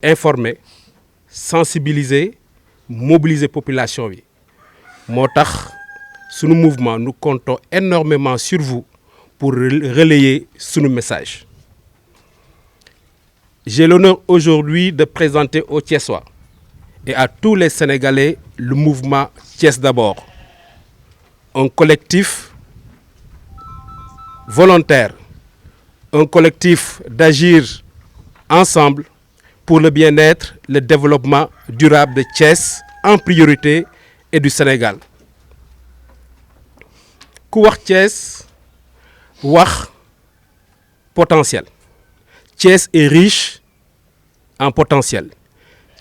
informer sensibiliser mobiliser population bi moo tax sunu mouvement nous comptons énormément sur vous pour relayer sunu message. J'ai l'honneur aujourd'hui de présenter aux Thiessois et à tous les Sénégalais le mouvement Thiès d'abord, un collectif volontaire, un collectif d'agir ensemble pour le bien-être, le développement durable de Thiès en priorité et du Sénégal. Ku wax Thiès wax potentiel. Thiès est riche en potentiel.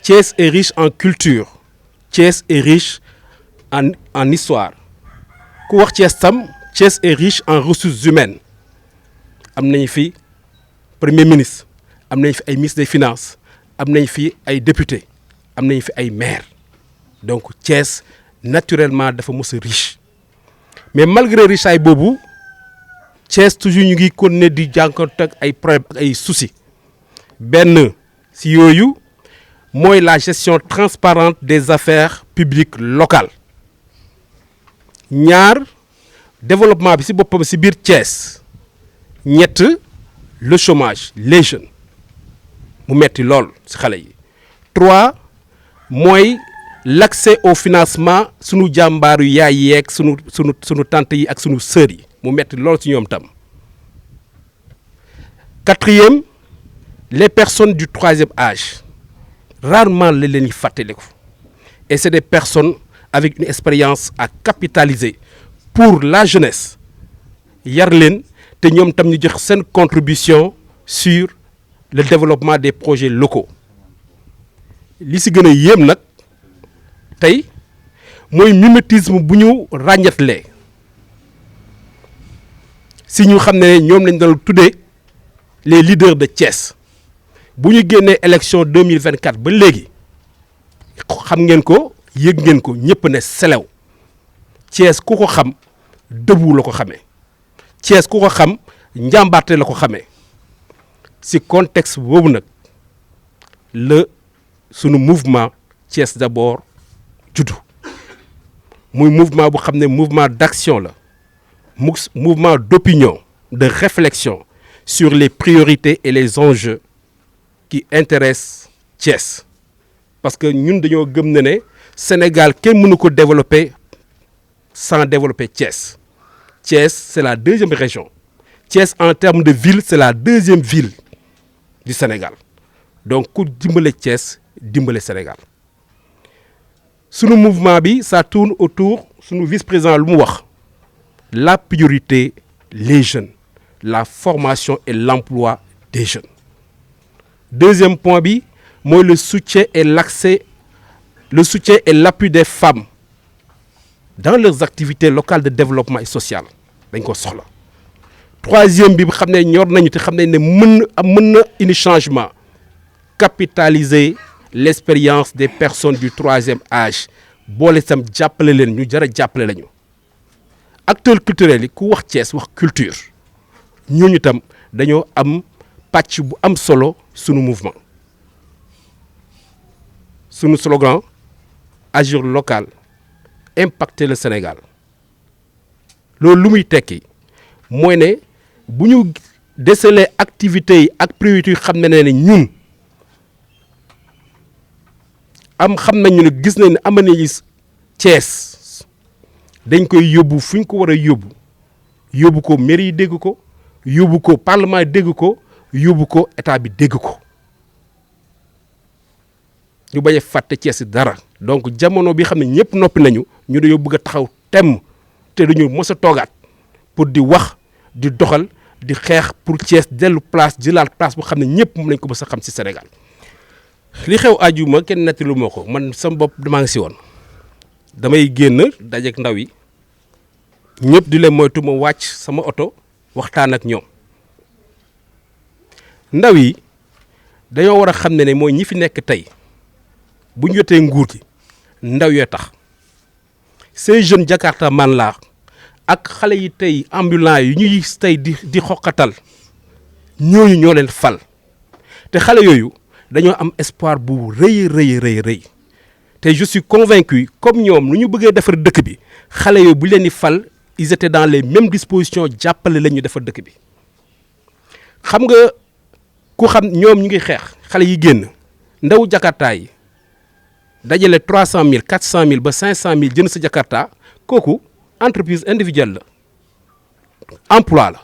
Thiès est riche en culture. Thiès est riche en histoire. Ku wax Thiès tam, Thiès est riche en ressources humaines. Am nañ fi premier ministre, am nañ fi ay ministre des finances, am nañ fi ay député, am nañ fi ay maire. Donc Thiès naturellement dafa mos a riche. Mais malgré richesse boobu Thiès toujours ñu ngi continuer di jànkuwante ak ay problèmes ak ay soucis. Benn si yooyu mooy la gestion transparente des affaires publiques locales. Ñaar développement bi si boppam si biir Thiès. Ñett le chômage les jeunes mu metti lool si xale yi. 3 mooy l'accès au financement sunu jàmbaaru yaay yeeg sunu tante yi ak sunu sœur yi mu metti lool si ñoom tam. 4e les personnes du 3e âge rarement la leen di fàttaliku et c'est des personnes avec une expérience à capitaliser pour la jeunesse yar leen te ñoom tam ñu jox seen contribution sur le développement des projets locaux. Li si gën a yéem nag tey mooy mimétisme bu ñu ràññatlee si ñu xam ne ñoom lañ doon tuddee les leaders de Thiès bu ñu génnee élection 2024 ba léegi xam ngeen ko yëg ngeen ko ñëpp ne selew Thiès ku ko xam dëbu la ko xamee Thiès ku ko xam njàmbaarte la ko xamee si contexte boobu nag la sunu mouvement Thiès d'abord juddu muy mouvement bu xam ne mouvement d'action la mouvement d'opinion de réflexion sur les priorités et les enjeux qui intéressent Thiès parce que ñun dañoo gëm ne Sénégal kenn mënu ko développer sans développer Thiès. Thiès c'est la 2e région. Thiès en termes de ville c'est la 2e ville du Sénégal donc ku dimbale Thiès dimbale Sénégal. Sunu mouvement bi ça tourne autour sunu vice-président lu mu wax la priorité les jeunes la formation et l'emploi des jeunes. 2e point bi mooy le soutien et l'appui des femmes dans leurs activités locales de développement et social dañ ko soxla. 3e bi xam ne ñor nañu te xam ne mën na indi changement capitaliser l'expérience des personnes du 3e âge boole sam jàppale leen ñu jar a jàppale lañu. Acteurs culturels yi ku wax Thiès wax culture ñooñu tam dañoo am pàcc bu am solo sunu mouvement. Sunu slogan agir local impacter le Sénégal loolu lu muy tekki mooy ne bu ñu déceler activités yi ak priorités yi xam ne ñun xam nañu ne gis nañ ne am nañu Thiès dañ koy yóbbu fu ñu ko war a yóbbu ko mairie yi dégg ko yóbbu ko parlement yi dégg ko yóbbu ko état bi dégg ko ñu bañ a fàtte Thiès dara donc jamono bi xam ne ñëpp noppi nañu ñu dañoo bëgg a taxaw temm te duñu mos a toogaat pour di wax di doxal di xeex pour Thiès dellu place jëlaat place bu xam ne ñëpp moom lañ ko mos a xam ci Sénégal. Li xew ajuma kenn nettalu ma ko man sama bopp damaa ngi si woon damay génn dajeek ndaw yi ñëpp di leen moytu ma wàcc sama oto waxtaan ak ñoom ndaw yi dañoo war a xam ne mooy ñi fi nekk tey bu ñu jotee nguur gi ndaw yoo tax ces jeunes Jakarta man laa ak xale yi tey ambulants yi ñuy tey di xoqatal ñooñu ñoo leen fal te xale yooyu dañoo am espoir bu rëy te je suis convaincu comme ñoom lu ñu bëggee defar dëkk bi xale yooyu bu leen di fal ils étaient dans les mêmes dispositions jàppale la ñu defar dëkk bi xam nga ku xam ñoom ñu ngi xeex xale yi génn ndaw Jakarta yi dajale 300 000 400 000 ba 500 000 jënd sa Jakarta kooku entreprise individuelle la emploi la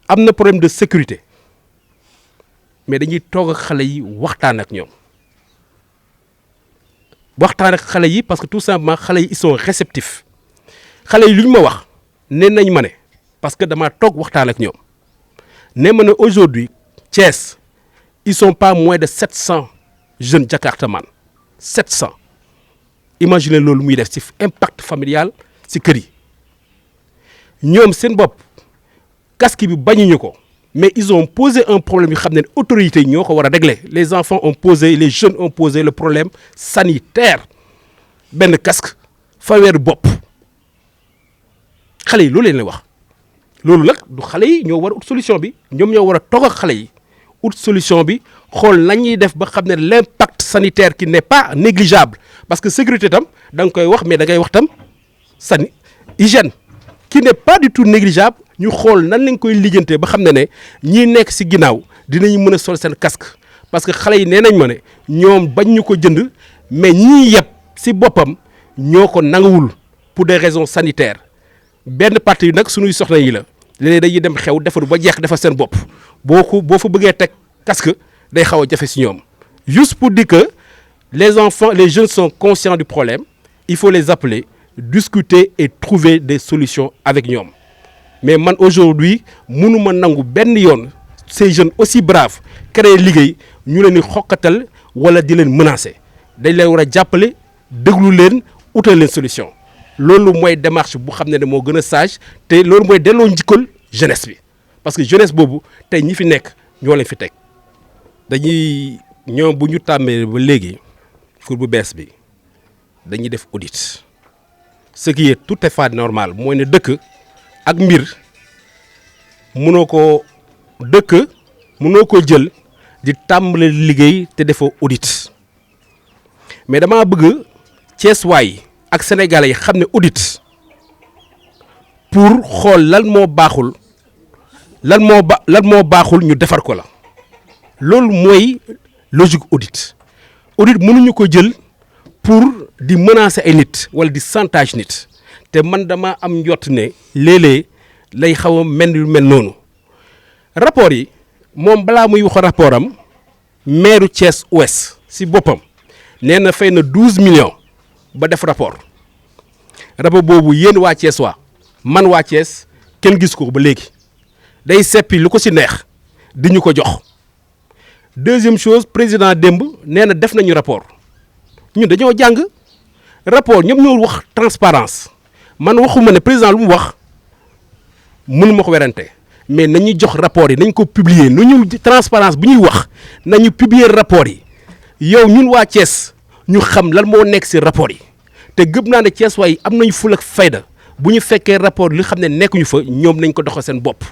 am na problème de sécurité mais dañuy toog ak xale yi waxtaan ak ñoom waxtaan ak xale yi parce que tout simplement xale yi ils sont réceptifs xale yi lu ñu ma wax nee nañ ma ne parce que dama toog waxtaan ak ñoom nee ma ne aujourd'hui Thiès ils sont pas moins de 700 jeunes jakartaman 700 imaginez loolu muy def ci impact familial ci kër yi ñoom seen bopp casque bi bañuñu ko mais ils ont posé un problème yu xam ne autorités yi ñoo ko war a régler les enfants ont posé les jeunes ont posé le problème sanitaire benn casque fanweeri bopp xale yi loolu leen la wax loolu nag du xale yi ñoo war a ut solution bi ñoom ñoo war a toog ak xale yi ut solution bi xool nañuy def ba xam ne l'impact sanitaire qui n'est pas négligeable parce que sécurité tam da nga koy wax mais da ngay wax tam hygiène qui n'est pas du tout négligeable ñu xool nan lañ koy lijjantee ba xam ne ñii nekk ci ginnaaw dinañu mën a sol seen casque parce que xale yi nee nañ ma ne ñoom bañ ñu ko jënd mais ñii yëpp ci boppam ñoo ko nanguwul pour des raisons sanitaires benn partie yi nag suñuy soxna yi la léeg-léeg dañuy dem xew defaru ba jeex defar seen bopp boo fa bëggee teg casque day xaw a jafe ci ñoom juste pour dire que les enfants les jeunes sont conscients du problème il faut les appeler discuter et trouver des solutions avec ñoom mais man aujourd'hui mënuma nangu benn yoon ces jeunes aussi braves créer liggéey ñu leen di xokkatal wala di leen menacer dañ leen war a jàppale déglu leen utal leen solution loolu mooy démarche bu xam ne moo gën a sage te loolu mooy delloo njikkal jeunesse bi parce que jeunesse boobu tey ñi fi nekk ñoo leen fi teg dañuy ñoom bu ñu tàmmee ba léegi pour bu bees bi dañuy def audit ce qui est tout à fait normal mooy ne dëkk ak mbir mënoo ko jël di tàmbale liggéey te defoo audit mais dama bëgg Thiès waay ak sénégalais yi xam ne audit pour xool lan moo baaxul ñu defar ko la loolu mooy logique audit mënuñu ko jël pour di menacer ay nit wala di chantage nit te man dama am njott ne léeg-léeg lay xaw a mel noonu rapport yi moom balaa muy wax rapport am maire Thiès Ouest si boppam nee na fay na 12 millions ba def rapport boobu yéen waa Thiès man waa Thiès kenn gis ko ba léegi day seppi lu ko si neex di ñu ko jox deuxième chose président démb nee na def nañu rapport ñun dañoo jàng rapport ñoom ñoo wax transparence man waxuma ne président lu mu wax mënu ma ko werante mais nañu jox rapport yi nañ ko publier nu ñu transparence bu ñuy wax nañu publier rapport yi yow ñun waa Thiès ñu xam lan moo nekk ci rapport yi te gëm naa ne Thiès waay am nañu ful ak fayda bu ñu fekkee rapport li xam ne nekkuñu fa ñoom nañ ko doxal seen bopp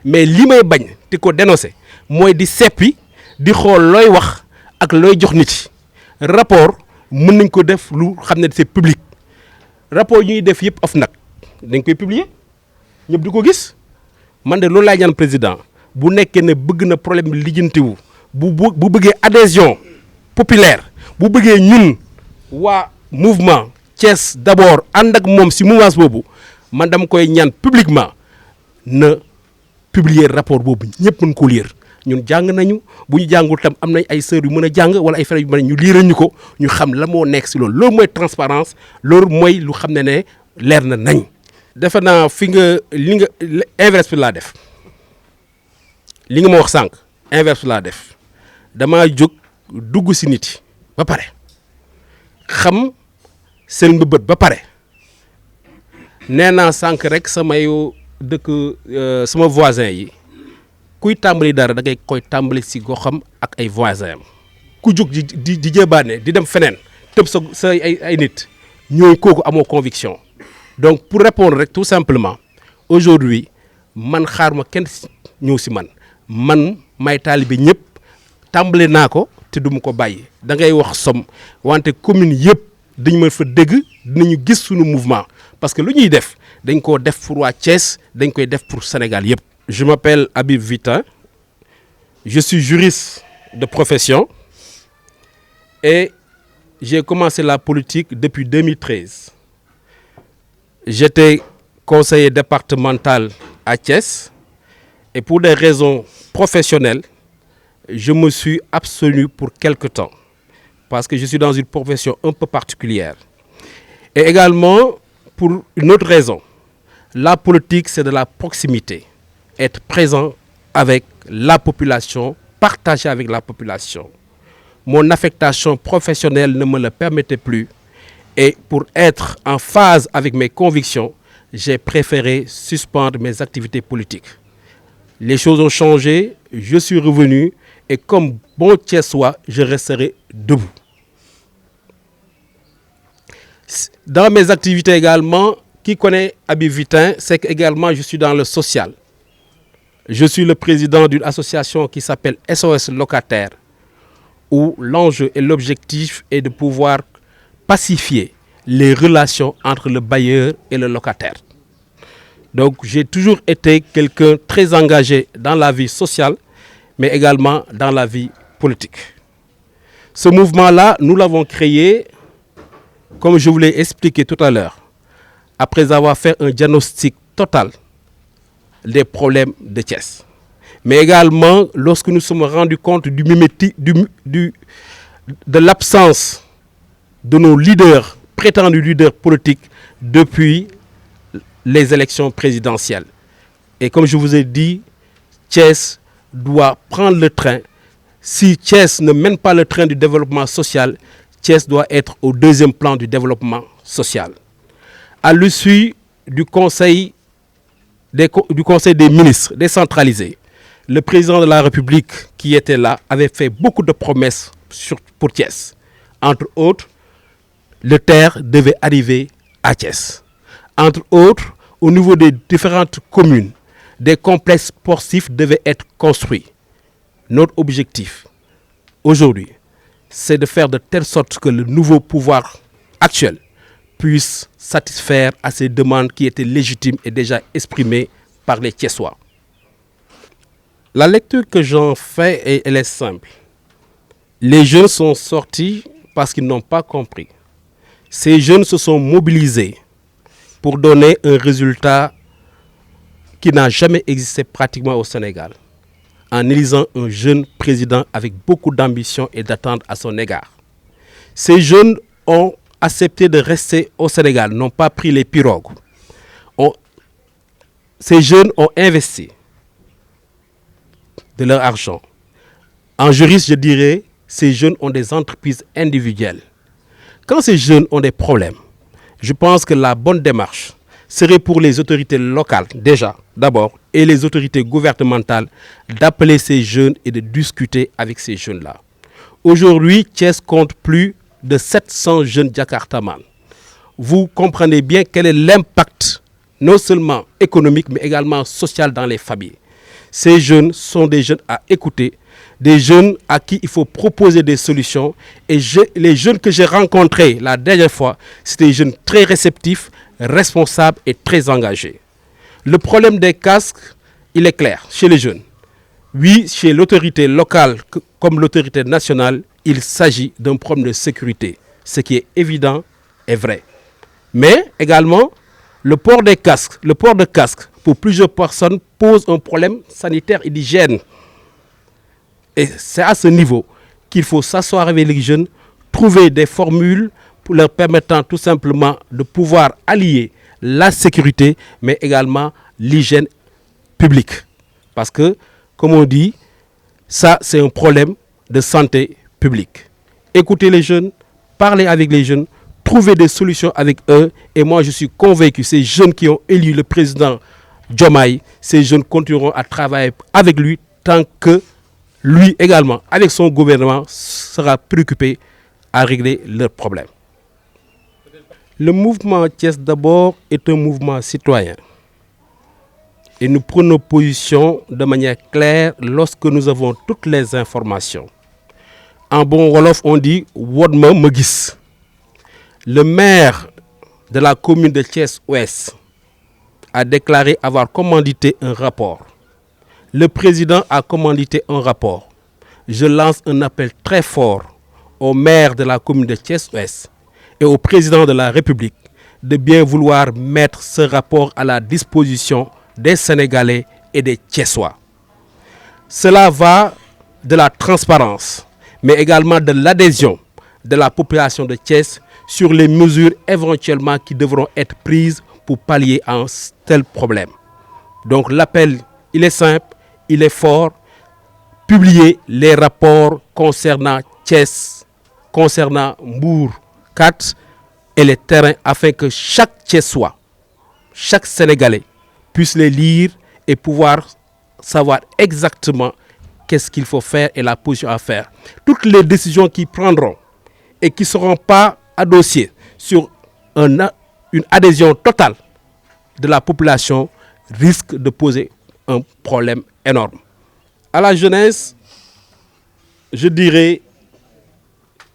mais li may bañ te ko dénoncer mooy di seppi di xool looy wax ak looy jox nit rapport mën nañ ko def lu xam ne c'est public rapport yi ñuy def yëpp nag dañ koy publier ñëpp di ko gis man de loolu laay ñaan président bu nekkee ne bëgg na problème bi lijjantiwu bu bëggee adhésion populaire bu bëggee ñun waa mouvement Thiès d'abord ànd ak moom si mouvance boobu man dama koy ñaan publiquement na publier rapport boobu ñëpp mën ko lire ñun jàng nañu bu ñu jàngul tam am nañ ay sœurs yu mën a jàng wala ay frères yu mën a ñu lire ñu ko ñu xam la moo nekk si loolu mooy transparence loolu mooy lu xam ne leer na nañ. defe naa fi nga li nga inverse bi laa def li nga ma wax sànq inverse bi laa def damaa jóg dugg si nit yi ba pare xam seen mbëbët ba pare nee naa sànq rek samay dëkk sama voisin yi kuy tàmbali dara da ngay koy tàmbali si goxam ak ay voisins am ku jóg di jébaane di dem feneen tëb sa ay nit ñooy kooku amoo conviction. Donc pour répondre rek tout simplement aujourd'hui man xaar ma kenn ñëw si man may taalibe ñëpp tàmbale naa ko te du ma ko bàyyi da ngay wax som wante commune yëpp dañu ma fa dégg dinañu gis suñu mouvement parce que lu ñuy def dañ koo def pour waa Thiès dañ koy def pour Sénégal yëpp. Je m'appelle Habib Vitin, je suis juriste de profession et j'ai commencé la politique depuis 2013. J'étais conseiller départemental à Thiès et pour des raisons professionnelles, je me suis abstenu pour quelque temps parce que je suis dans une profession un peu particulière. Et également pour une autre raison, la politique c'est de la proximité, être présent avec la population, partager avec la population. Mon affectation professionnelle ne me le permettait plus et pour être en phase avec mes convictions, j'ai préféré suspendre mes activités politiques. Les choses ont changé, je suis revenu et comme bon Thiessois, je resterai debout. Dans mes activités également, qui connaît Habib Vitin, c'est qu'également je suis dans le social. Je suis le président d'une association qui s'appelle SOS Locataires, où l'enjeu et l'objectif est de pouvoir pacifier les relations entre le bailleur et le locataire. Donc j'ai toujours été quelqu'un très engagé dans la vie sociale, mais également dans la vie politique. Ce mouvement-là, nous l'avons créé, comme je vous l'ai expliqué tout à l'heure, après avoir fait un diagnostic total des problèmes de Thiès. Mais également, lorsque nous sommes rendus compte de l'absence de nos leaders, prétendus leaders politiques, depuis les élections présidentielles. Et comme je vous ai dit, Thiès doit prendre le train. Si Thiès ne mène pas le train du développement social, Thiès doit être au deuxième plan du développement social. À l'issue du Conseil des ministres décentralisé, le président de la République qui était là avait fait beaucoup de promesses pour Thiès. Entre autres, le TER devait arriver à Thiès. Entre autres, au niveau des différentes communes, des complexes sportifs devaient être construits. Notre objectif, aujourd'hui, c'est de faire de telle sorte que le nouveau pouvoir actuel puisse satisfaire à ces demandes qui étaient légitimes et déjà exprimées par les Thiessois. La lecture que j'en fais, elle est simple. Les jeunes sont sortis parce qu'ils n'ont pas compris. Ces jeunes se sont mobilisés pour donner un résultat qui n'a jamais existé pratiquement au Sénégal, en élisant un jeune président avec beaucoup d'ambition et d'attente à son égard. Ces jeunes ont accepté de rester au Sénégal, n'ont pas pris les pirogues. Ces jeunes ont investi de leur argent. En juriste, je dirais, ces jeunes ont des entreprises individuelles. Quand ces jeunes ont des problèmes, je pense que la bonne démarche serait pour les autorités locales, déjà, d'abord, et les autorités gouvernementales, d'appeler ces jeunes et de discuter avec ces jeunes-là. Aujourd'hui, Thiès compte plus de 700 jeunes Jakartaman. Vous comprenez bien quel est l'impact, non seulement économique, mais également social dans les familles. Ces jeunes sont des jeunes à écouter, des jeunes à qui il faut proposer des solutions. Et les jeunes que j'ai rencontrés la dernière fois, c'était des jeunes très réceptifs, responsables et très engagés. Le problème des casques, il est clair chez les jeunes. Oui, chez l'autorité locale comme l'autorité nationale, il s'agit d'un problème de sécurité. Ce qui est évident est vrai. Mais également, le port de casque pour plusieurs personnes pose un problème sanitaire et d'hygiène. Et c'est à ce niveau qu'il faut s'asseoir avec les jeunes, trouver des formules pour leur permettant tout simplement de pouvoir allier la sécurité, mais également l'hygiène publique. Parce que, comme on dit, ça c'est un problème de santé publique. Écoutez les jeunes, parlez avec les jeunes, trouver des solutions avec eux. Et moi, je suis convaincu que ces jeunes qui ont élu le président Diomaye, ces jeunes continueront à travailler avec lui tant que lui également, avec son gouvernement, sera préoccupé à régler leurs problèmes. Le mouvement Thiès d'abord est un mouvement citoyen. Et nous prenons position de manière claire lorsque nous avons toutes les informations. En bon wolof, on dit wod ma ma gis. Le maire de la commune de Thiès-Ouest a déclaré avoir commandité un rapport. Le président a commandité un rapport. Je lance un appel très fort au maire de la commune de Thiès-Ouest et au président de la République de bien vouloir mettre ce rapport à la disposition des Sénégalais et des Thiessois. Cela va de la transparence, mais également de l'adhésion de la population de Thiès sur les mesures éventuellement qui devront être prises pour pallier à un tel problème. Donc l'appel, il est simple, il est fort. Publier les rapports concernant Thiès, concernant Mbour 4 et les terrains afin que chaque Thiessois, chaque Sénégalais puisse les lire et pouvoir savoir exactement qu'est-ce qu'il faut faire et la position à faire. Toutes les décisions qu'ils prendront et qui ne seront pas adossées sur une adhésion totale de la population risquent de poser un problème énorme. À la jeunesse, je dirais,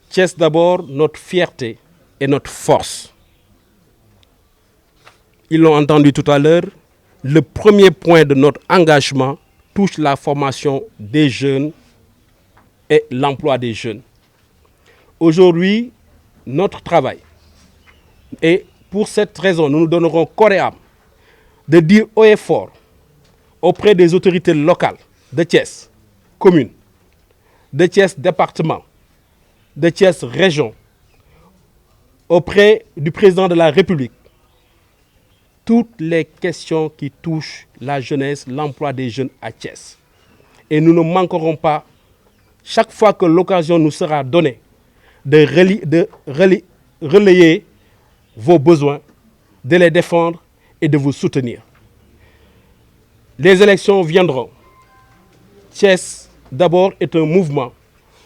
Thiès d'abord, notre fierté et notre force. Ils l'ont entendu tout à l'heure, le premier point de notre engagement touche la formation des jeunes et l'emploi des jeunes. Aujourd'hui, notre travail, et pour cette raison, nous nous donnerons corps et âme de dire haut et fort auprès des autorités locales de Thiès, commune, de Thiès, département, de Thiès, région, auprès du président de la République, toutes les questions qui touchent la jeunesse, l'emploi des jeunes à Thiès. Et nous ne manquerons pas, chaque fois que l'occasion nous sera donnée, de relayer vos besoins, de les défendre et de vous soutenir. Les élections viendront. Thiès, d'abord, est un mouvement.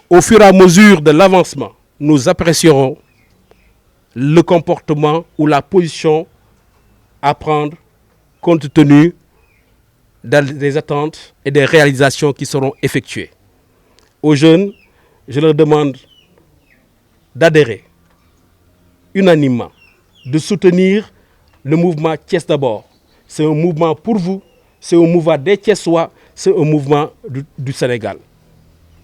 Au fur et à mesure de l'avancement, nous apprécierons le comportement ou la position à prendre compte tenu des attentes et des réalisations qui seront effectuées. Aux jeunes, je leur demande d'adhérer unanimement, de soutenir le mouvement Thiès d'abord. C'est un mouvement pour vous, c'est un mouvement des Thiessois, c'est un mouvement du Sénégal.